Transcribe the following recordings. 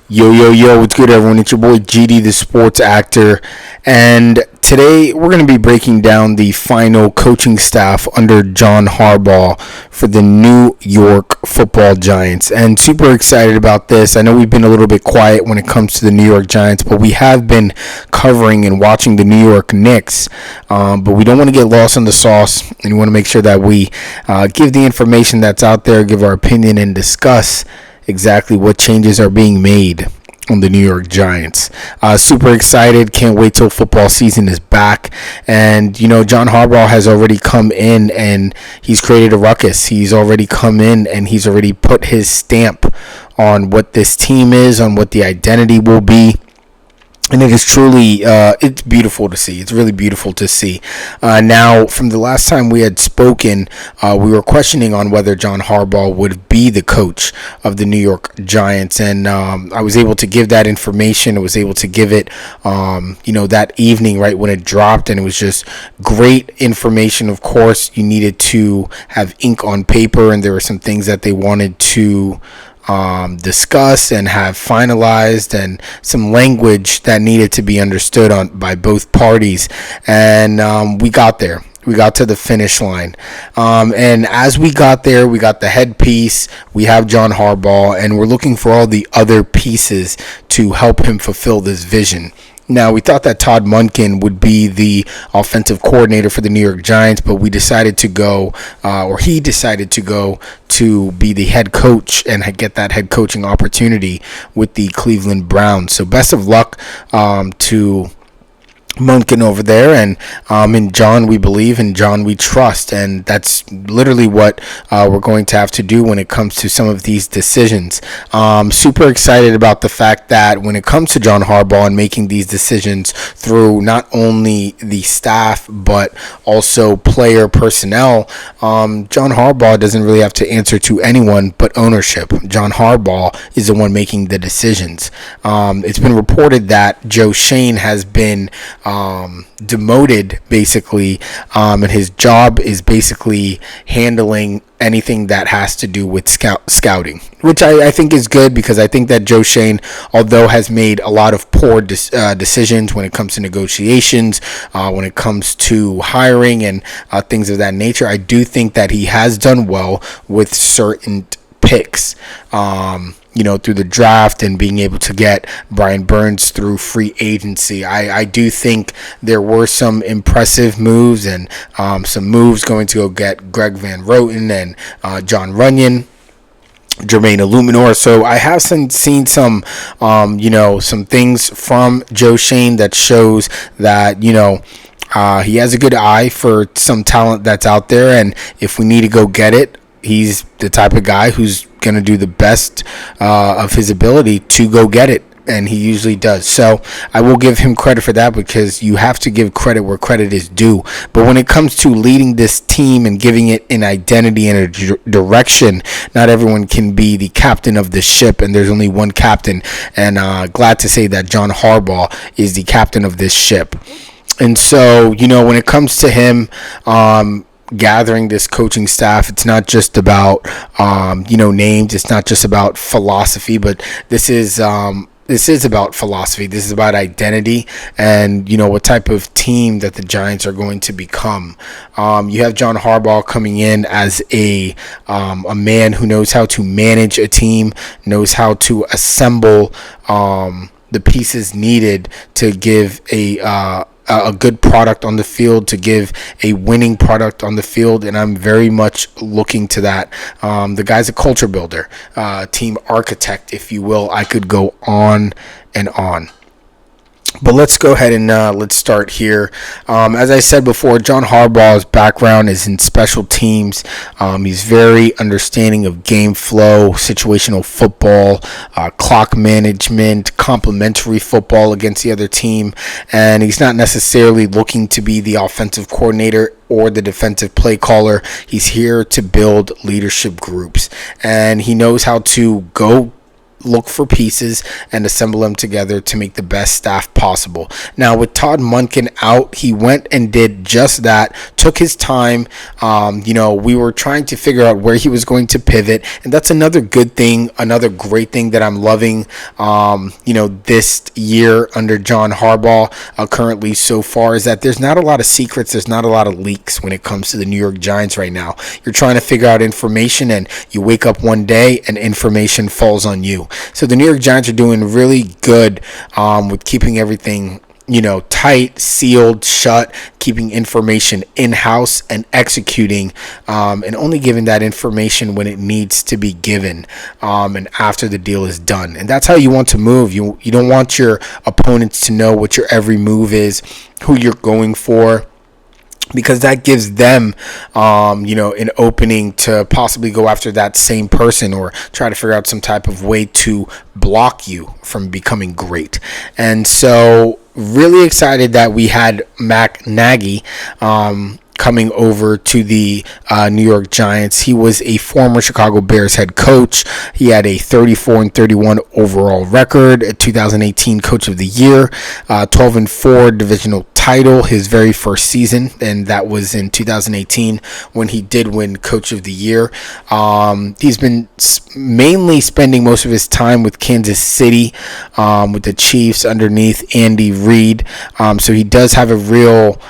Yo, what's good, everyone? It's your boy GD, the sports actor, and today we're going to be breaking down the final coaching staff under John Harbaugh for the New York Football Giants, and super excited about this. I know we've been a little bit quiet when it comes to the New York Giants, but we have been covering and watching the New York Knicks, but we don't want to get lost in the sauce, and we want to make sure that we give the information that's out there, give our opinion, and discuss exactly what changes are being made on the New York Giants. Super excited. Can't wait till football season is back. And, John Harbaugh has already come in and he's created a ruckus. He's already come in and he's already put his stamp on what this team is, on what the identity will be. And it is truly, it's beautiful to see. It's really beautiful to see. Now, from the last time we had spoken, we were questioning on whether John Harbaugh would be the coach of the New York Giants. And I was able to give that information. I was able to give it, that evening right when it dropped. And it was just great information. Of course, you needed to have ink on paper. And there were some things that they wanted to discuss and have finalized, and some language that needed to be understood by both parties. And we got there. We got to the finish line. And as we got there, we got the headpiece. We have John Harbaugh, and we're looking for all the other pieces to help him fulfill this vision. Now, we thought that Todd Monken would be the offensive coordinator for the New York Giants, but we decided to go, he decided to go to be the head coach and get that head coaching opportunity with the Cleveland Browns. So best of luck to Monken over there, and in John we believe, in John we trust, and that's literally what we're going to have to do when it comes to some of these decisions. Super excited about the fact that when it comes to John Harbaugh and making these decisions through not only the staff but also player personnel, John Harbaugh doesn't really have to answer to anyone but ownership. John Harbaugh is the one making the decisions. It's been reported that Joe Schoen has been demoted, basically, and his job is basically handling anything that has to do with scouting, which I think is good, because I think that Joe Schoen, although has made a lot of poor decisions when it comes to negotiations, when it comes to hiring and things of that nature, I do think that he has done well with certain picks, through the draft and being able to get Brian Burns through free agency. I do think there were some impressive moves, and some moves going to go get Greg Van Roten and John Runyon, Jermaine Illuminor. So I have seen some, some things from Joe Schoen that shows that, he has a good eye for some talent that's out there, and if we need to go get it, he's the type of guy who's going to do the best of his ability to go get it, and he usually does. So I will give him credit for that, because you have to give credit where credit is due. But when it comes to leading this team and giving it an identity and a direction, not everyone can be the captain of the ship, and there's only one captain, and glad to say that John Harbaugh is the captain of this ship. And so, when it comes to him gathering this coaching staff, it's not just about names, it's not just about philosophy, but this is about philosophy. This is about identity, and what type of team that the Giants are going to become. You have John Harbaugh coming in as a man who knows how to manage a team, knows how to assemble the pieces needed to give a good product on the field, to give a winning product on the field, and I'm very much looking to that. The guy's a culture builder, team architect, if you will. I could go on and on. But let's go ahead and let's start here. As I said before, John Harbaugh's background is in special teams. He's very understanding of game flow, situational football, clock management, complementary football against the other team. And he's not necessarily looking to be the offensive coordinator or the defensive play caller. He's here to build leadership groups. And he knows how to go look for pieces and assemble them together to make the best staff possible. Now, with Todd Monken out, he went and did just that, took his time. We were trying to figure out where he was going to pivot, and that's another good thing, another great thing that I'm loving, this year under John Harbaugh currently so far, is that there's not a lot of secrets, there's not a lot of leaks when it comes to the New York Giants right now. You're trying to figure out information, and you wake up one day and information falls on you. So the New York Giants are doing really good with keeping everything tight, sealed, shut, keeping information in-house and executing, and only giving that information when it needs to be given, and after the deal is done. And that's how you want to move. You don't want your opponents to know what your every move is, who you're going for, because that gives them, an opening to possibly go after that same person or try to figure out some type of way to block you from becoming great. And so really excited that we had Matt Nagy coming over to the New York Giants. He was a former Chicago Bears head coach. He had a 34-31 overall record, a 2018 Coach of the Year, 12-4 divisional title his very first season, and that was in 2018 when he did win Coach of the Year. He's been mainly spending most of his time with Kansas City, with the Chiefs underneath Andy Reid. So he does have a real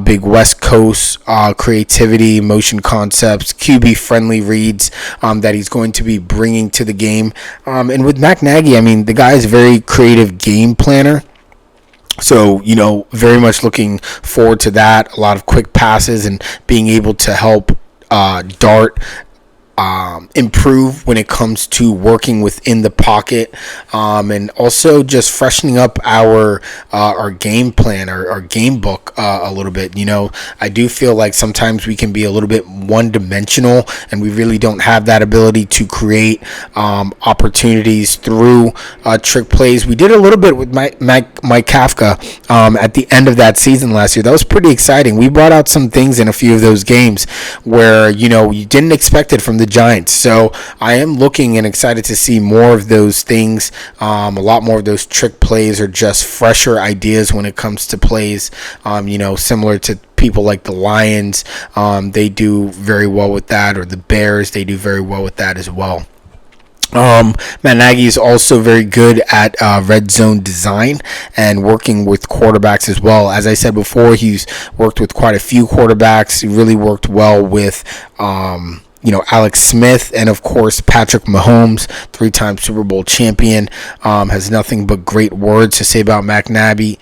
big West Coast creativity, motion concepts, QB friendly reads that he's going to be bringing to the game. And with Matt Nagy, the guy is a very creative game planner. So, very much looking forward to that. A lot of quick passes and being able to help Dart improve when it comes to working within the pocket, and also just freshening up our game plan, our game book a little bit. I do feel like sometimes we can be a little bit one-dimensional, and we really don't have that ability to create opportunities through trick plays. We did a little bit with Mike Kafka at the end of that season last year. That was pretty exciting. We brought out some things in a few of those games where you didn't expect it from the Giants. So I am looking and excited to see more of those things, a lot more of those trick plays or just fresher ideas when it comes to plays, similar to people like the Lions. They do very well with that, or the Bears, they do very well with that as well. Matt Nagy is also very good at red zone design and working with quarterbacks as well. As I said before, he's worked with quite a few quarterbacks. He really worked well with Alex Smith, and of course Patrick Mahomes, 3-time Super Bowl champion, has nothing but great words to say about Matt Nagy.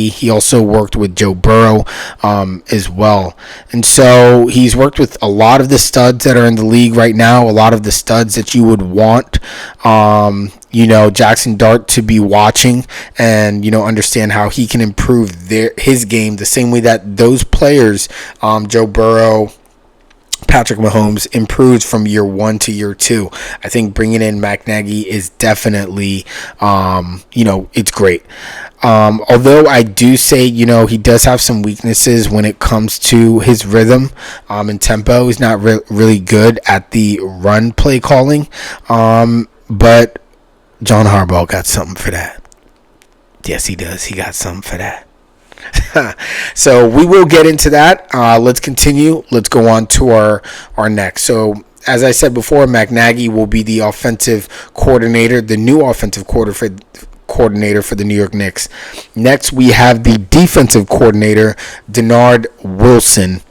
He also worked with Joe Burrow as well, and so he's worked with a lot of the studs that are in the league right now, a lot of the studs that you would want Jackson Dart to be watching and understand how he can improve his game the same way that those players, Joe Burrow, Patrick Mahomes, improved from year 1 to year 2. I think bringing in Matt Nagy is definitely, it's great. Although I do say, he does have some weaknesses when it comes to his rhythm and tempo. He's not really good at the run play calling. But John Harbaugh got something for that. Yes, he does. He got something for that. So we will get into that. Let's continue. Let's go on to our next. So as I said before, Matt Nagy will be the offensive coordinator, the new offensive coordinator for the New York Knicks. Next, we have the defensive coordinator, Denard Wilson.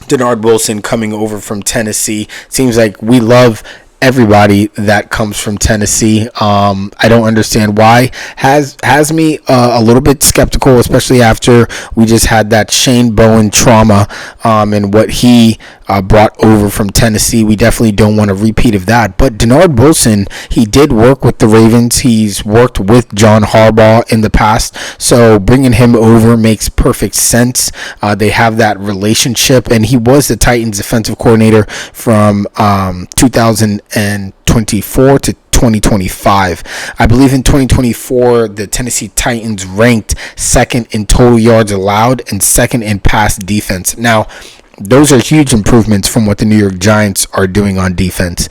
Denard Wilson coming over from Tennessee. Seems like we love everybody that comes from Tennessee. I don't understand why. Has me a little bit skeptical, especially after we just had that Shane Bowen trauma and what he brought over from Tennessee. We definitely don't want a repeat of that. But Denard Wilson, he did work with the Ravens. He's worked with John Harbaugh in the past. So bringing him over makes perfect sense. They have that relationship, and he was the Titans defensive coordinator from 2024 to 2025. I believe in 2024, the Tennessee Titans ranked second in total yards allowed and second in pass defense. Now, those are huge improvements from what the New York Giants are doing on defense.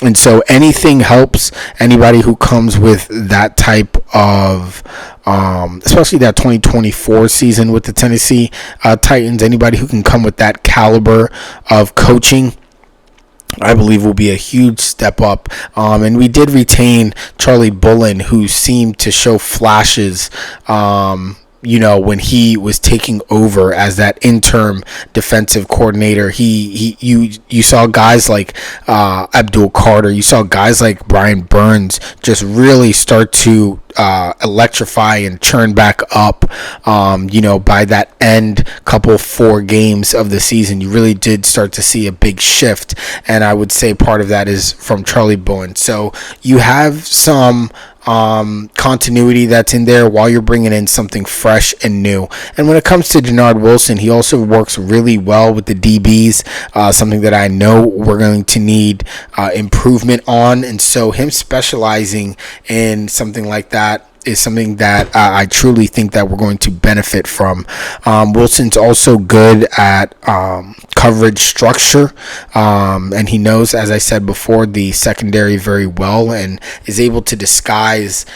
And so anything helps. Anybody who comes with that type of, especially that 2024 season with the Tennessee Titans, anybody who can come with that caliber of coaching, I believe will be a huge step up. And we did retain Charlie Bullen, who seemed to show flashes, when he was taking over as that interim defensive coordinator. You saw guys like Abdul Carter, you saw guys like Brian Burns just really start to electrify and churn back up. By that end couple 4 games of the season, you really did start to see a big shift, and I would say part of that is from Charlie Bullen. So you have some continuity that's in there while you're bringing in something fresh and new. And when it comes to Jannard Wilson, he also works really well with the DBs, something that I know we're going to need improvement on. And so him specializing in something like that is something that I truly think that we're going to benefit from. Wilson's also good at coverage structure, and he knows, as I said before, the secondary very well, and is able to disguise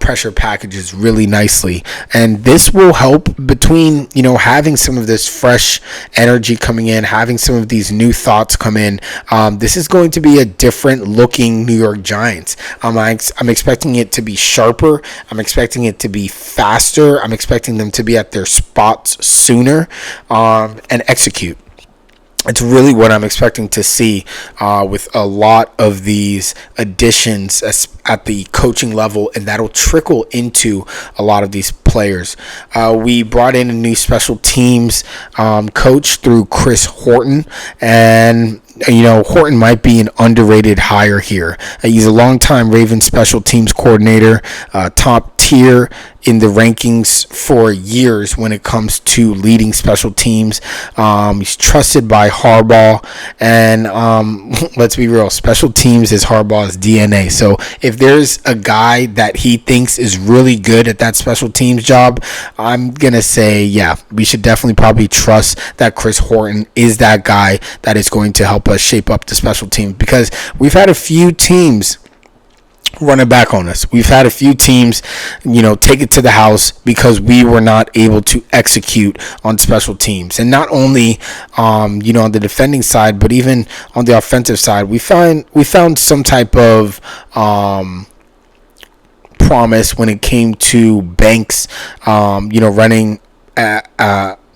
pressure packages really nicely. And this will help between, having some of this fresh energy coming in, having some of these new thoughts come in. This is going to be a different looking New York Giants. I'm expecting it to be sharper. I'm expecting it to be faster. I'm expecting them to be at their spots sooner, and execute. It's really what I'm expecting to see with a lot of these additions at the coaching level, and that'll trickle into a lot of these players. We brought in a new special teams coach through Chris Horton, and Horton might be an underrated hire here. He's a longtime Ravens special teams coordinator, top tier in the rankings for years when it comes to leading special teams. He's trusted by Harbaugh, and let's be real, special teams is Harbaugh's DNA. So if there's a guy that he thinks is really good at that special teams job, I'm going to say, yeah, we should definitely probably trust that Chris Horton is that guy that is going to help us shape up the special teams, because we've had a few teams running back on us. We've had a few teams, take it to the house because we were not able to execute on special teams. And not only, on the defending side, but even on the offensive side, we found some type of promise when it came to Banks, running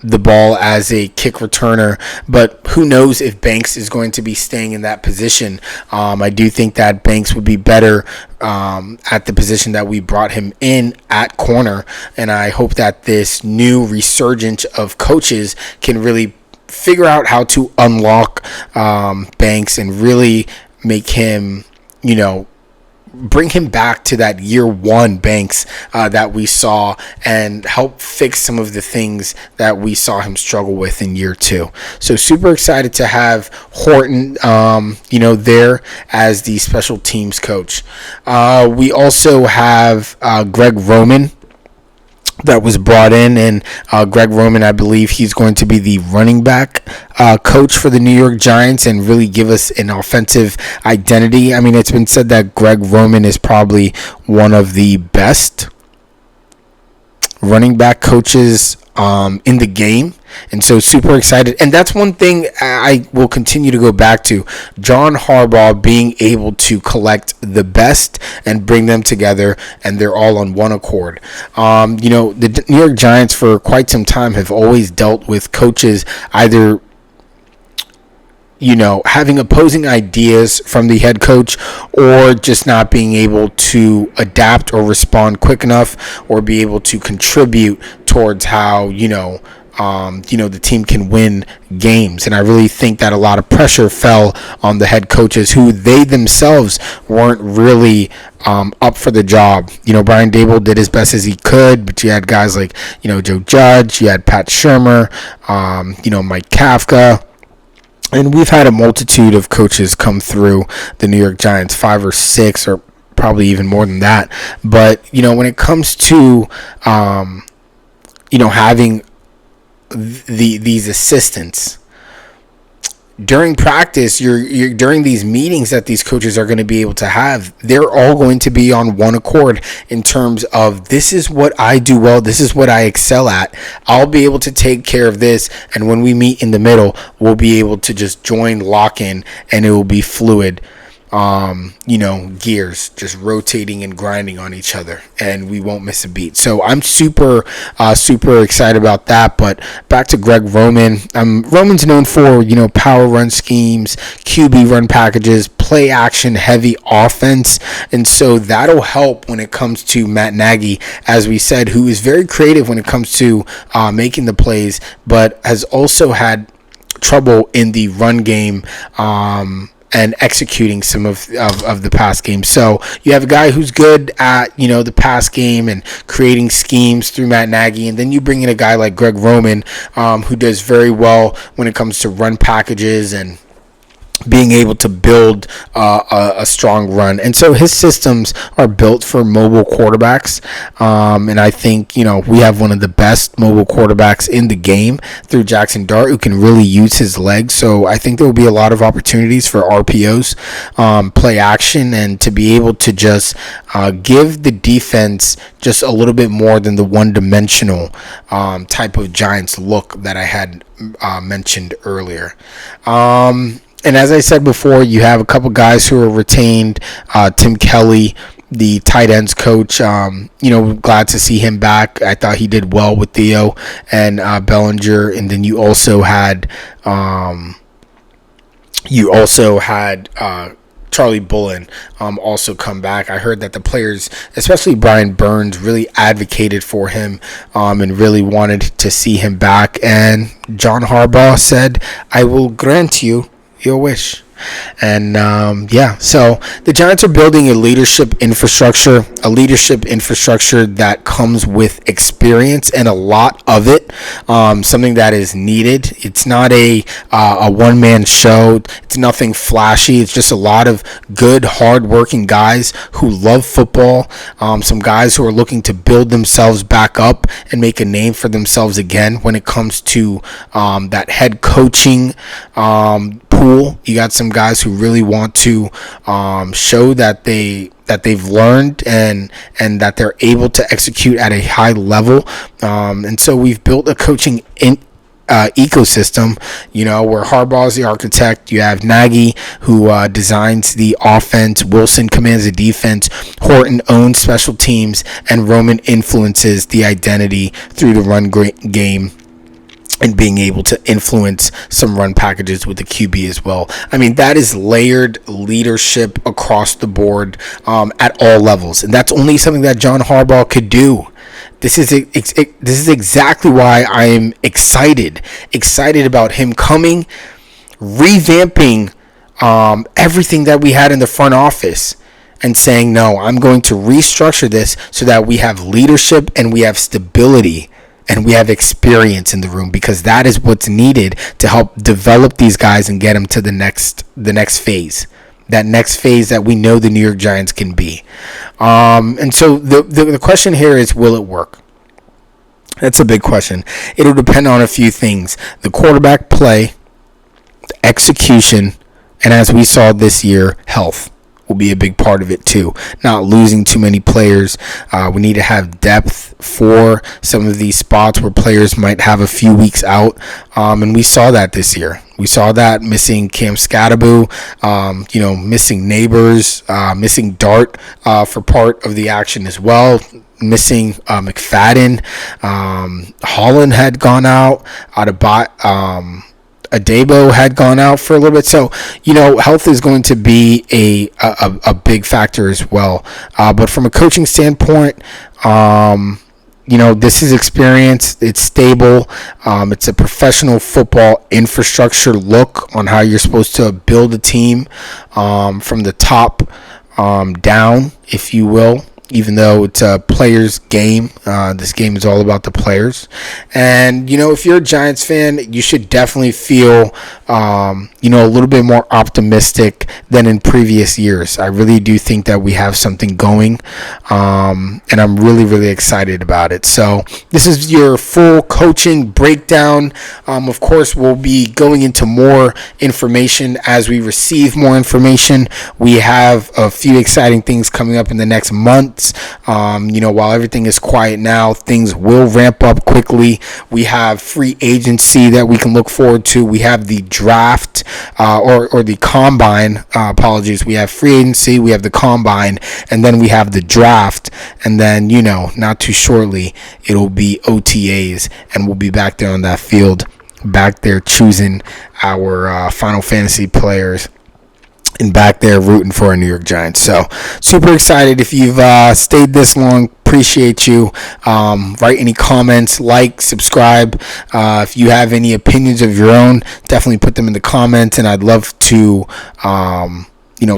the ball as a kick returner, but who knows if Banks is going to be staying in that position. I do think that Banks would be better at the position that we brought him in at corner, and I hope that this new resurgence of coaches can really figure out how to unlock Banks and really make him, bring him back to that year one Banks that we saw, and help fix some of the things that we saw him struggle with in year 2. So super excited to have Horton, there as the special teams coach. We also have Greg Roman that was brought in, and Greg Roman, I believe he's going to be the running back coach for the New York Giants and really give us an offensive identity. I mean, it's been said that Greg Roman is probably one of the best running back coaches in the game, and so super excited. And that's one thing I will continue to go back to: John Harbaugh being able to collect the best and bring them together, and they're all on one accord. The New York Giants for quite some time have always dealt with coaches either having opposing ideas from the head coach, or just not being able to adapt or respond quick enough, or be able to contribute towards how, the team can win games. And I really think that a lot of pressure fell on the head coaches, who they themselves weren't really up for the job. Brian Daboll did as best as he could, but you had guys like, Joe Judge, you had Pat Shurmur, Mike Kafka. And we've had a multitude of coaches come through the New York Giants, 5 or 6, or probably even more than that. But, when it comes to, having these assistants, during practice, you're during these meetings that these coaches are going to be able to have, they're all going to be on one accord in terms of, this is what I do well, this is what I excel at, I'll be able to take care of this, and when we meet in the middle, we'll be able to just join, lock in, and it will be fluid. Gears just rotating and grinding on each other, and we won't miss a beat. So I'm super excited about that. But back to Greg Roman. Roman's known for, power run schemes, QB run packages, play action heavy offense. And so that'll help when it comes to Matt Nagy, as we said, who is very creative when it comes to making the plays, but has also had trouble in the run game, and executing some of the pass game. So you have a guy who's good at, the pass game and creating schemes through Matt Nagy, and then you bring in a guy like Greg Roman, who does very well when it comes to run packages and being able to build a strong run. And so his systems are built for mobile quarterbacks. And I think, we have one of the best mobile quarterbacks in the game through Jackson Dart, who can really use his legs. So I think there will be a lot of opportunities for RPOs, play action, and to be able to just give the defense just a little bit more than the one-dimensional type of Giants look that I had mentioned earlier. And as I said before, you have a couple guys who are retained. Tim Kelly, the tight ends coach, glad to see him back. I thought he did well with Theo and Bellinger. And then you also had Charlie Bullen also come back. I heard that the players, especially Brian Burns, really advocated for him and really wanted to see him back. And John Harbaugh said, "I will grant you your wish." And so the Giants are building a leadership infrastructure that comes with experience, and a lot of it, something that is needed. It's not a one-man show. It's nothing flashy. It's just a lot of good, hard-working guys who love football. Some guys who are looking to build themselves back up and make a name for themselves again when it comes to that head coaching pool. You got some guys who really want to show that they've learned and that they're able to execute at a high level. And so we've built a coaching ecosystem, where Harbaugh is the architect. You have Nagy, who designs the offense. Wilson commands the defense. Horton owns special teams, and Roman influences the identity through the run game and being able to influence some run packages with the QB as well. I mean, that is layered leadership across the board at all levels, and that's only something that John Harbaugh could do. This is exactly why I am excited about him coming, revamping everything that we had in the front office, and saying, no, I'm going to restructure this so that we have leadership and we have stability and we have experience in the room, because that is what's needed to help develop these guys and get them to the next phase. That next phase that we know the New York Giants can be. And so the question here is, will it work? That's a big question. It'll depend on a few things. The quarterback play, the execution, and as we saw this year, health will be a big part of it too. Not losing too many players. We need to have depth for some of these spots where players might have a few weeks out. And we saw that this year. We saw that missing Cam Scatterbo, missing Neighbors, missing Dart for part of the action as well. Missing McFadden. Holland had gone out. Adebo had gone out for a little bit. So, health is going to be a big factor as well. But from a coaching standpoint, this is experience. It's stable. It's a professional football infrastructure look on how you're supposed to build a team from the top down, if you will. even though it's a players game. This game is all about the players. And, if you're a Giants fan, you should definitely feel, a little bit more optimistic than in previous years. I really do think that we have something going, and I'm really, really excited about it. So this is your full coaching breakdown. Of course, we'll be going into more information as we receive more information. We have a few exciting things coming up in the next months. While everything is quiet now, things will ramp up quickly. We have free agency that we can look forward to. We have the draft, or the combine. Apologies. We have free agency, we have the combine, and then we have the draft. And then, not too shortly, it'll be OTAs, and we'll be back there on that field, back there choosing our Final Fantasy players, and back there rooting for our New York Giants. So super excited. If you've stayed this long, appreciate you. Write any comments, like, subscribe. If you have any opinions of your own, definitely put them in the comments, and I'd love to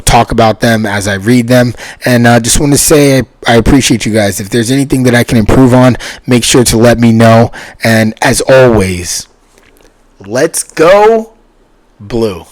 talk about them as I read them. And just want to say I appreciate you guys. If there's anything that I can improve on, make sure to let me know. And as always, let's go Blue.